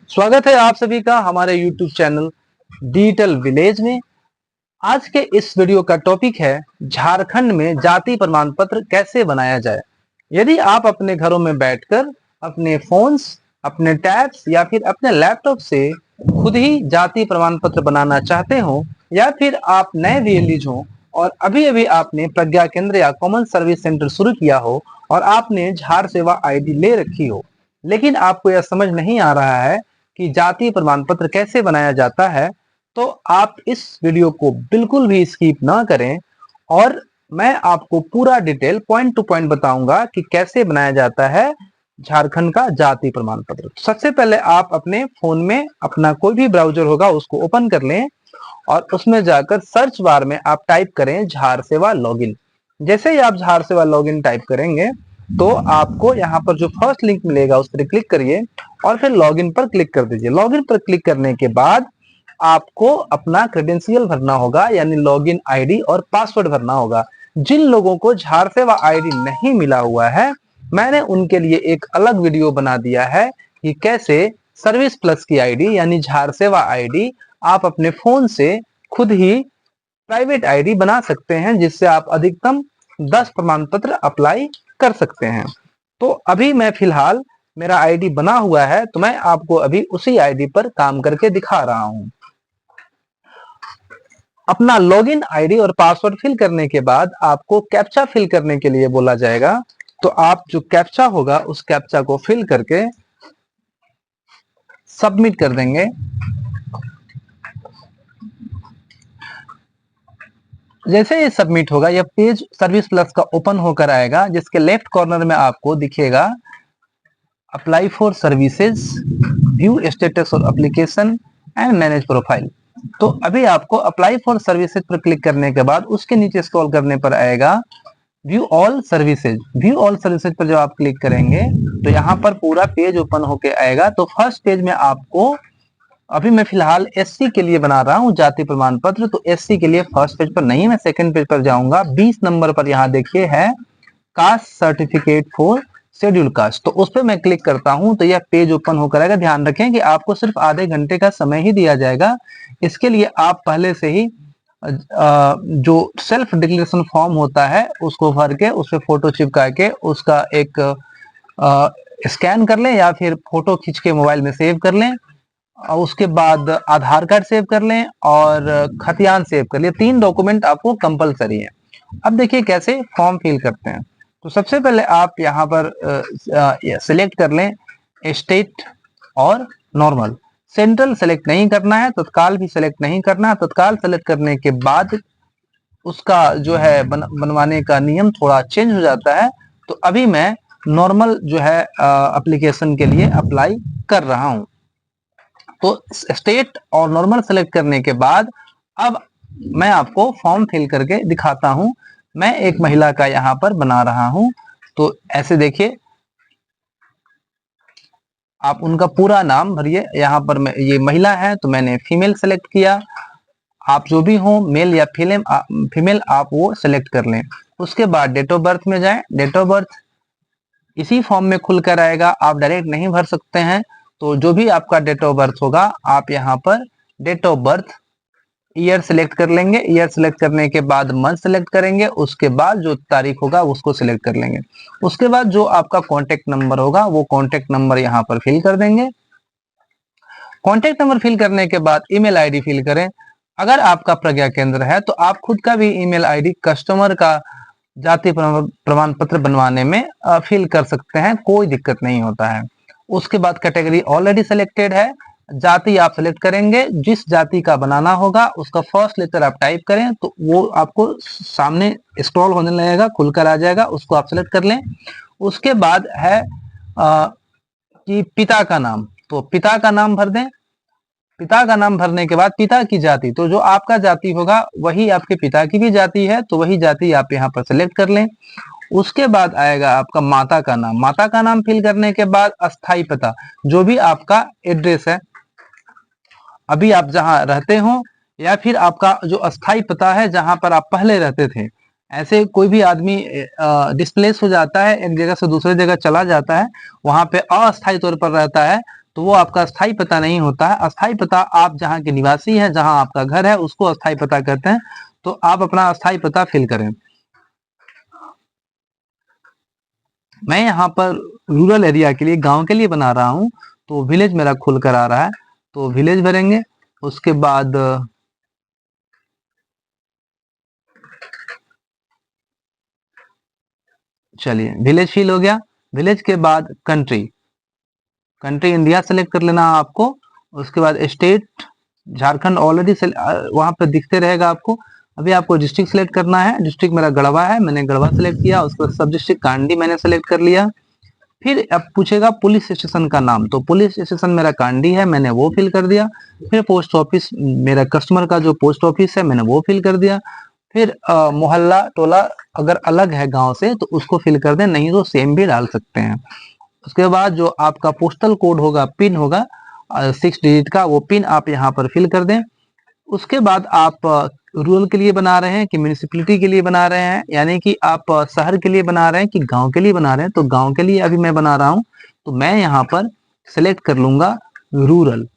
स्वागत है आप सभी का हमारे YouTube चैनल डिजिटल विलेज में। आज के इस वीडियो का टॉपिक है झारखंड में जाति प्रमाण पत्र कैसे बनाया जाए। यदि आप अपने घरों में बैठकर अपने फोन्स, अपने टैब्स या फिर अपने लैपटॉप से खुद ही जाति प्रमाण पत्र बनाना चाहते हो, या फिर आप नए विलेज हो और अभी अभी आपने प्रज्ञा केंद्र या कॉमन सर्विस सेंटर शुरू किया हो और आपने झार सेवा आईडी ले रखी हो, लेकिन आपको यह समझ नहीं आ रहा है कि जाति प्रमाण पत्र कैसे बनाया जाता है, तो आप इस वीडियो को बिल्कुल भी स्किप ना करें और मैं आपको पूरा डिटेल पॉइंट टू पॉइंट बताऊंगा कि कैसे बनाया जाता है झारखंड का जाति प्रमाण पत्र। सबसे पहले आप अपने फोन में अपना कोई भी ब्राउजर होगा उसको ओपन कर लें और उसमें जाकर सर्च बार में आप टाइप करें झार सेवा लॉगिन। जैसे ही आप झार सेवा लॉगिन टाइप करेंगे तो आपको यहाँ पर जो फर्स्ट लिंक मिलेगा उस पर क्लिक करिए और फिर लॉगिन पर क्लिक कर दीजिए। लॉगिन पर क्लिक करने के बाद आपको अपना क्रेडेंशियल भरना होगा, यानी लॉगिन आईडी और पासवर्ड भरना होगा। जिन लोगों को झार सेवा आईडी नहीं मिला हुआ है, मैंने उनके लिए एक अलग वीडियो बना दिया है कि कैसे सर्विस प्लस की आईडी यानी झार सेवा आईडी आप अपने फोन से खुद ही प्राइवेट आईडी बना सकते हैं, जिससे आप अधिकतम 10 प्रमाण पत्र अप्लाई कर सकते हैं। तो अभी मैं फिलहाल मेरा आईडी बना हुआ है, तो मैं आपको अभी उसी आईडी पर काम करके दिखा रहा हूं। अपना लॉगिन आईडी और पासवर्ड फिल करने के बाद आपको कैप्चा फिल करने के लिए बोला जाएगा। तो आप जो कैप्चा होगा उस कैप्चा को फिल करके सबमिट कर देंगे। जैसे ये सबमिट होगा, यह पेज सर्विस प्लस का ओपन होकर आएगा, जिसके लेफ्ट कॉर्नर में आपको दिखेगा apply for services, view status of application and manage profile. तो अभी आपको अप्लाई फॉर सर्विसेज पर क्लिक करने के बाद उसके नीचे स्क्रॉल करने पर आएगा view all services. View all services पर जब आप क्लिक करेंगे तो यहाँ पर पूरा पेज ओपन होके आएगा। तो फर्स्ट पेज में आपको, अभी मैं फिलहाल एससी के लिए बना रहा हूँ जाति प्रमाण पत्र, तो एससी के लिए फर्स्ट पेज पर नहीं, मैं सेकंड पेज पर जाऊंगा। 20 नंबर पर यहाँ देखिए है caste certificate for schedule caste, तो उस पर मैं क्लिक करता हूं तो यह पेज ओपन होकर आएगा। ध्यान रखें कि आपको सिर्फ आधे घंटे का समय ही दिया जाएगा। इसके लिए आप पहले से ही जो सेल्फ डिक्लेरेशन फॉर्म होता है उसको भर के उस पर फोटो चिपका के उसका एक स्कैन कर लें या फिर फोटो खींच के मोबाइल में सेव कर लें, और उसके बाद आधार कार्ड सेव कर लें और खतियान सेव कर लें। 3 डॉक्यूमेंट आपको कंपलसरी है। अब देखिए कैसे फॉर्म फिल करते हैं। तो सबसे पहले आप यहाँ पर सिलेक्ट कर लें स्टेट और नॉर्मल। सेंट्रल सेलेक्ट नहीं करना है, तत्काल भी सेलेक्ट नहीं करना है। तत्काल सेलेक्ट करने के बाद उसका जो है बनवाने का नियम थोड़ा चेंज हो जाता है। तो अभी मैं नॉर्मल जो है एप्लीकेशन के लिए अप्लाई कर रहा हूं। तो स्टेट और नॉर्मल सेलेक्ट करने के बाद अब मैं आपको फॉर्म फिल करके दिखाता हूं। मैं एक महिला का यहाँ पर बना रहा हूं। तो ऐसे देखिए, आप उनका पूरा नाम भरिए। यहाँ पर ये महिला है तो मैंने फीमेल सेलेक्ट किया। आप जो भी हो, मेल या फीमेल, आप वो सेलेक्ट कर लें। उसके बाद डेट ऑफ बर्थ में जाएं। डेट ऑफ बर्थ इसी फॉर्म में खुलकर आएगा, आप डायरेक्ट नहीं भर सकते हैं। तो जो भी आपका डेट ऑफ बर्थ होगा आप यहाँ पर date of birth year select कर लेंगे। ईयर सिलेक्ट करने के बाद मंथ सिलेक्ट करेंगे। उसके बाद जो तारीख होगा उसको सिलेक्ट कर लेंगे। उसके बाद जो आपका कॉन्टेक्ट नंबर होगा वो कॉन्टेक्ट नंबर यहाँ पर फिल कर देंगे। कॉन्टेक्ट नंबर फिल करने के बाद ईमेल आईडी फिल करें। अगर आपका प्रज्ञा केंद्र है तो आप खुद का भी ईमेल आईडी कस्टमर का जाति प्रमाण पत्र बनवाने में फिल कर सकते हैं, कोई दिक्कत नहीं होता है। उसके बाद कैटेगरी ऑलरेडी सिलेक्टेड है, जाति आप सिलेक्ट करेंगे। जिस जाति का बनाना होगा उसका फर्स्ट लेटर आप टाइप करें तो वो आपको सामने स्क्रॉल होने लगेगा, खुलकर आ जाएगा, उसको आप सिलेक्ट कर लें। उसके बाद है कि पिता का नाम, तो पिता का नाम भर दें। पिता का नाम भरने के बाद पिता की जाति, तो जो आपका जाति होगा वही आपके पिता की भी जाति है, तो वही जाति आप यहाँ पर सिलेक्ट कर लें। उसके बाद आएगा आपका माता का नाम। माता का नाम फिल करने के बाद अस्थाई पता, जो भी आपका एड्रेस है, अभी आप जहां रहते हो या फिर आपका जो अस्थाई पता है जहां पर आप पहले रहते थे। ऐसे कोई भी आदमी डिस्प्लेस हो जाता है, एक जगह से दूसरे जगह चला जाता है, वहां पे अस्थायी तौर पर रहता है, तो वो आपका अस्थाई पता नहीं होता है। अस्थाई पता आप जहाँ के निवासी हैं, जहाँ आपका घर है, उसको अस्थाई पता कहते हैं। तो आप अपना अस्थाई पता फिल करें। मैं यहाँ पर रूरल एरिया के लिए, गांव के लिए बना रहा हूँ, तो विलेज मेरा खुल कर आ रहा है, तो विलेज भरेंगे। उसके बाद चलिए विलेज फिल हो गया। विलेज के बाद कंट्री, कंट्री इंडिया सेलेक्ट कर लेना आपको। उसके बाद स्टेट, झारखंड ऑलरेडी वहां पर दिखते रहेगा आपको। अभी आपको डिस्ट्रिक्ट सेलेक्ट करना है। डिस्ट्रिक्ट मेरा गढ़वा है, मैंने गढ़वा सेलेक्ट किया। उसके बाद सब डिस्ट्रिक्ट कांडी मैंने सेलेक्ट कर लिया। फिर अब पूछेगा पुलिस स्टेशन का नाम, तो पुलिस स्टेशन मेरा कांडी है, मैंने वो फिल कर दिया। फिर पोस्ट ऑफिस, मेरा कस्टमर का जो पोस्ट ऑफिस है मैंने वो फिल कर दिया। फिर मोहल्ला टोला अगर अलग है गांव से तो उसको फिल कर दें, नहीं तो सेम भी डाल सकते हैं। उसके बाद जो आपका पोस्टल कोड होगा, पिन होगा 6 डिजिट का, वो पिन आप यहाँ पर फिल कर दें। उसके बाद आप रूरल के लिए बना रहे हैं कि म्यूनिसिपैलिटी के लिए बना रहे हैं, यानी कि आप शहर के लिए बना रहे हैं कि गांव के लिए बना रहे हैं। तो गांव के लिए अभी मैं बना रहा हूं, तो मैं यहाँ पर सिलेक्ट कर लूंगा रूरल।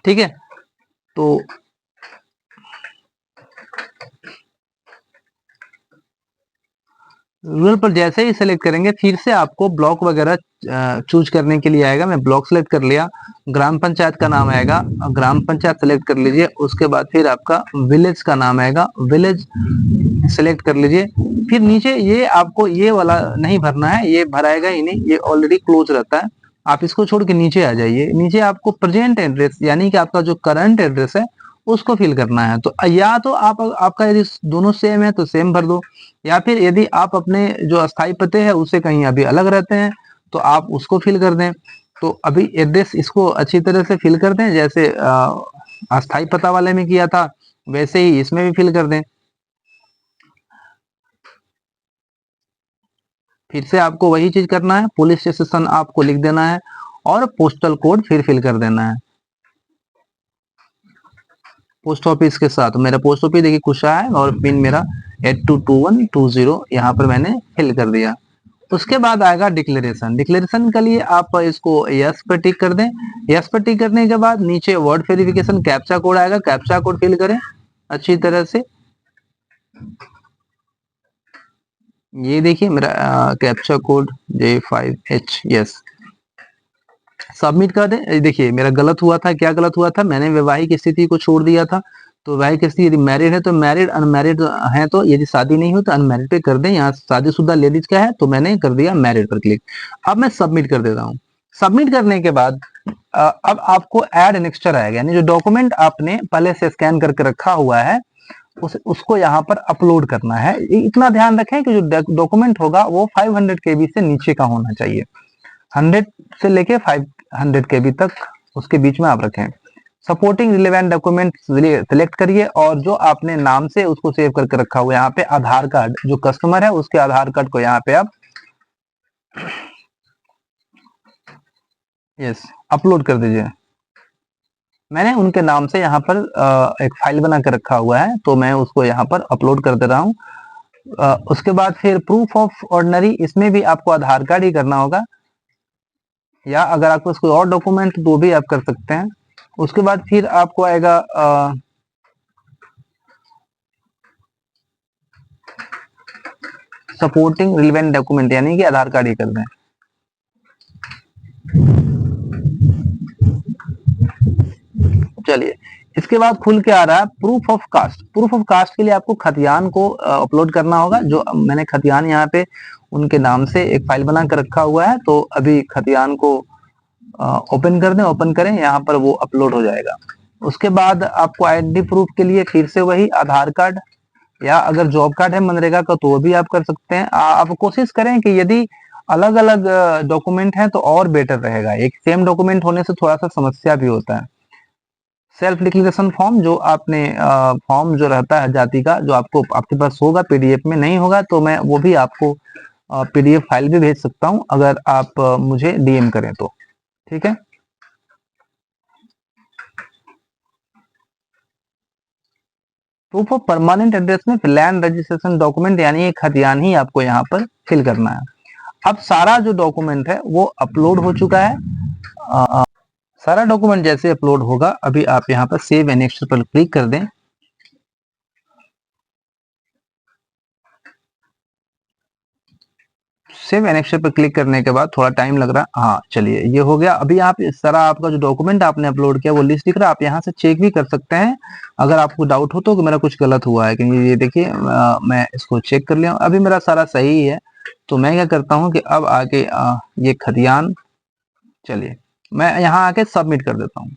ठीक है, तो रूरल पर जैसे ही सेलेक्ट करेंगे फिर से आपको ब्लॉक वगैरह चूज करने के लिए आएगा। मैं ब्लॉक सेलेक्ट कर लिया। ग्राम पंचायत का नाम आएगा, ग्राम पंचायत सेलेक्ट कर लीजिए। उसके बाद फिर आपका विलेज का नाम आएगा, विलेज सेलेक्ट कर लीजिए। फिर नीचे ये आपको ये वाला नहीं भरना है, ये भराएगा ही नहीं, ये ऑलरेडी क्लोज रहता है। आप इसको छोड़ के नीचे आ जाइए। नीचे आपको प्रेजेंट एड्रेस, यानी कि आपका जो करंट एड्रेस है उसको फिल करना है। तो या तो आप, आपका यदि दोनों सेम है तो सेम भर दो, या फिर यदि आप अपने जो अस्थाई पते हैं उससे कहीं अभी अलग रहते हैं तो आप उसको फिल कर दें। तो अभी एड्रेस इसको अच्छी तरह से फिल कर दें, जैसे अस्थाई पता वाले में किया था वैसे ही इसमें भी फिल कर दें। फिर से आपको वही चीज करना है, पुलिस स्टेशन आपको लिख देना है और पोस्टल कोड फिर फिल कर देना है। पोस्ट ऑफिस के साथ मेरा पोस्ट ऑफिस देखिए कुशा है और पिन मेरा 822120 यहाँ पर मैंने फिल कर दिया। उसके बाद आएगा डिक्लेरेशन। डिक्लेरेशन के लिए आप इसको यस पर टिक कर दें। यस पर टिक करने के बाद नीचे वर्ड वेरिफिकेशन कैप्चा कोड आएगा, कैप्चा कोड फिल करें अच्छी तरह से। ये देखिए मेरा captcha code J5H, yes, submit कर दें। देखिए मेरा गलत हुआ था, क्या गलत हुआ था, मैंने वैवाहिक स्थिति को छोड़ दिया था। तो वैवाहिक स्थिति यदि मैरिड है तो मैरिड, अनमैरिड है तो, यदि शादी नहीं हो तो अनमैरिड पे कर दें। यहाँ शादीशुदा लेडीज का है तो मैंने कर दिया मैरिड पर क्लिक। अब मैं सबमिट कर देता हूँ। सबमिट करने के बाद अब आपको एड नेक्स्टर आएगा, यानी जो डॉक्यूमेंट आपने पहले से स्कैन करके रखा हुआ है उसको यहाँ पर अपलोड करना है। इतना ध्यान रखें कि जो डॉक्यूमेंट होगा वो 500 KB से नीचे का होना चाहिए। 100 से लेके 500 KB तक उसके बीच में आप रखें। सपोर्टिंग रिलेवेंट डॉक्यूमेंट सिलेक्ट करिए और जो आपने नाम से उसको सेव करके रखा हुआ है, यहाँ पे आधार कार्ड, जो कस्टमर है उसके आधार कार्ड को यहाँ पे आप यस अपलोड कर दीजिए। मैंने उनके नाम से यहाँ पर एक फाइल बना के रखा हुआ है तो मैं उसको यहाँ पर अपलोड कर दे रहा हूँ। उसके बाद फिर प्रूफ ऑफ ऑर्डिनरी, इसमें भी आपको आधार कार्ड ही करना होगा, या अगर आपके पास कोई और डॉक्यूमेंट तो भी आप कर सकते हैं। उसके बाद फिर आपको आएगा सपोर्टिंग रिलेवेंट डॉक्यूमेंट, यानी कि आधार कार्ड ही कर दें। चलिए इसके बाद खुल के आ रहा है proof of caste. Proof of caste के लिए आपको खतियान को अपलोड करना होगा। जो मैंने खतियान यहाँ पे उनके नाम से एक फाइल बना कर रखा हुआ है, तो अभी खतियान को ओपन कर दें, ओपन करें, यहाँ पर वो अपलोड हो जाएगा। उसके बाद आपको आईडी प्रूफ के लिए फिर से वही आधार कार्ड, या अगर जॉब कार्ड है मनरेगा का तो वो भी आप कर सकते हैं। आप कोशिश करें कि यदि अलग अलग डॉक्यूमेंट हैं तो और बेटर रहेगा, एक सेम डॉक्यूमेंट होने से थोड़ा सा समस्या भी होता है। सेल्फ डिक्लेरेशन फॉर्म, जो आपने फॉर्म जो रहता है जाति का, जो आपको आपके पास होगा, पीडीएफ में नहीं होगा तो मैं वो भी आपको पीडीएफ फाइल भी भेज सकता हूं अगर आप मुझे डीएम करें तो, ठीक है। प्रूफ ऑफ परमानेंट एड्रेस में लैंड रजिस्ट्रेशन डॉक्यूमेंट, यानी एक खतियान ही आपको यहाँ पर फिल करना है। अब सारा जो डॉक्यूमेंट है वो अपलोड हो चुका है। सारा डॉक्यूमेंट जैसे अपलोड होगा, अभी आप यहाँ पर सेव एनेक्सर पर क्लिक कर दें। सेव एनेक्सर पर क्लिक करने के बाद थोड़ा टाइम लग रहा है। हाँ चलिए, ये हो गया। अभी आप इस तरह आपका जो डॉक्यूमेंट आपने अपलोड किया वो लिस्ट दिख रहा है, आप यहाँ से चेक भी कर सकते हैं अगर आपको डाउट हो तो कि मेरा कुछ गलत हुआ है। क्योंकि ये देखिए मैं इसको चेक कर लिया, अभी मेरा सारा सही है। तो मैं क्या करता हूँ कि अब आके ये खतियान, चलिए मैं यहाँ आके सबमिट कर देता हूँ।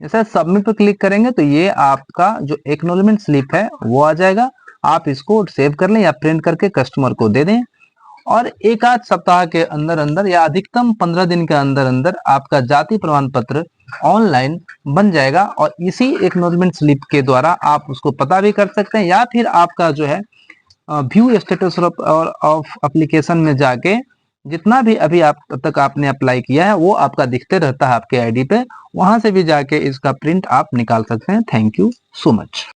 जैसे सबमिट पर क्लिक करेंगे तो ये आपका जो एक्नॉलेजमेंट स्लिप है वो आ जाएगा। आप इसको सेव कर लें या प्रिंट करके कस्टमर को दे दें, और एक आध सप्ताह के अंदर अंदर या अधिकतम 15 दिन के अंदर अंदर आपका जाति प्रमाण पत्र ऑनलाइन बन जाएगा। और इसी एक्नॉलेजमेंट स्लिप के द्वारा आप उसको पता भी कर सकते हैं, या फिर आपका जो है व्यू स्टेटस ऑफ एप्लीकेशन में जाके जितना भी अभी आप तक आपने अप्लाई किया है वो आपका दिखते रहता है आपके आईडी पे, वहां से भी जाके इसका प्रिंट आप निकाल सकते हैं। Thank you so much.